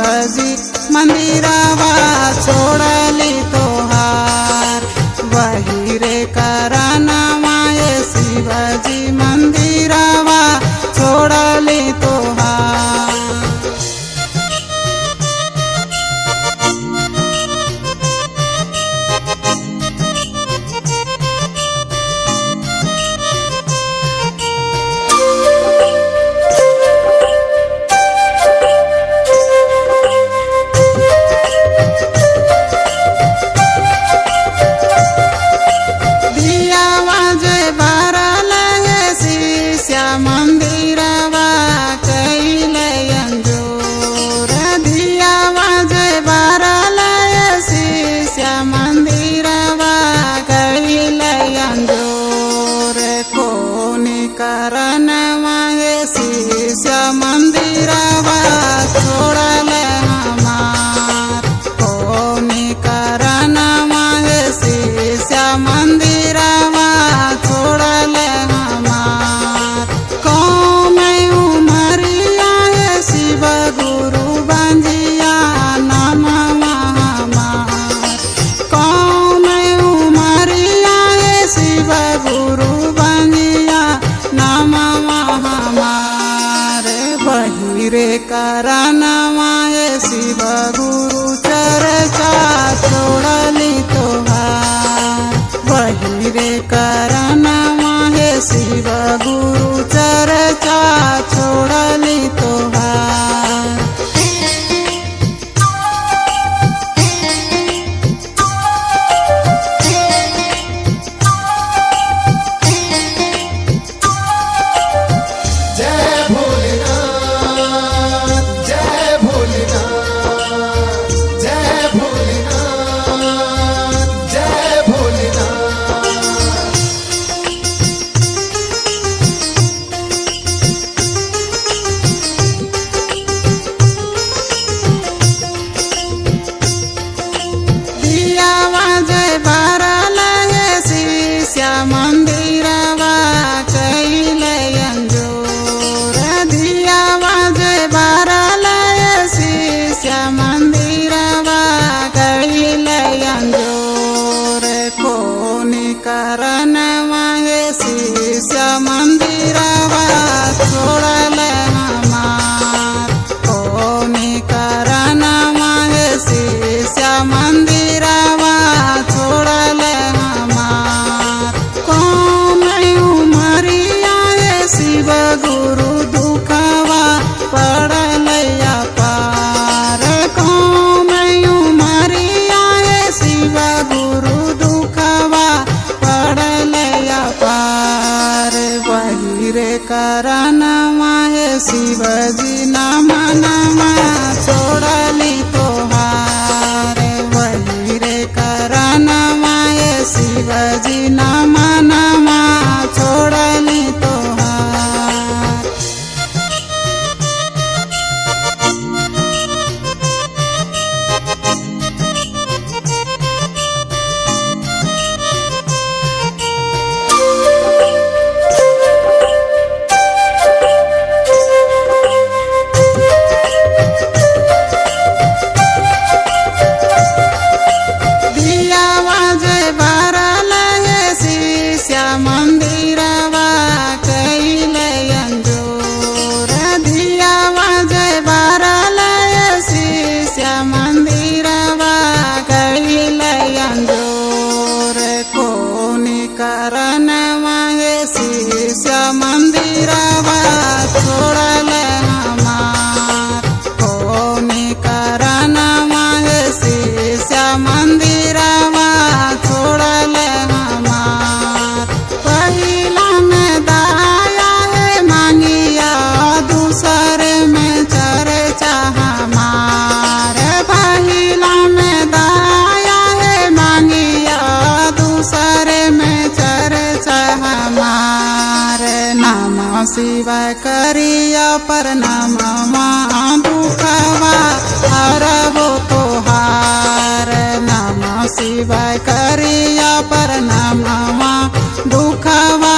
शिवजी मंदिरवा छोड़ली तोहार। वही रे करनवा ये शिवजी मंदिरवा छोड़ली तोहार। मंदिरवा कैले अंजोर दिया बाजे बारल शिष्य मंदिरवा कैले अंजोर। कोनी करनवा शिष्य मंदिरवा छोड़ल हमार। कोनी करनवा शिष्य मंदिरवा छोड़ल रे करनवा शिव गुरु चर्चा छोड़ली तोहार। वही रे करनवा शिव गुरु चर्चा छोड़ली तोहार। मंदिरवा कैले अंजोर दिया बाजे बारल शिष्य मंदिरवा कैले अंजोर। कोनी करनवा शिष्य मंदिरवा छोड़ल हमार। कोनी करनवा शिष्य मंदिरवा छोड़ल शिव गुरु दुखवा पड़लैया पार। कौन उमरिया शिव गुरु दुखवा पड़लैया पार। वही रे करनवा शिवजी नमा नमा छोड़ली तोहार। वही रे करनवा शिवजी नमा नमा छोड़ली तोहार। मंदिरवा कैले अंजोर दिया बाजे बारल शिष्य मंदिरवा कैले अंजोर। कोनी करनवा शिष्य मंदिरवा छोड़ल हमार। कोनी करनवा शिष्य मंदिरवा छोड़ल हमार। पहिला में दाया मांगिया दूसरे में चर्चा हमार। पहिला में दाया मांगिया दूसरे में चर्चा हमार। नमः शिवाय करिया प्रणामवा दुखवा हरबो तोहार। नमः शिवाय करिया प्रणामवा दुखवा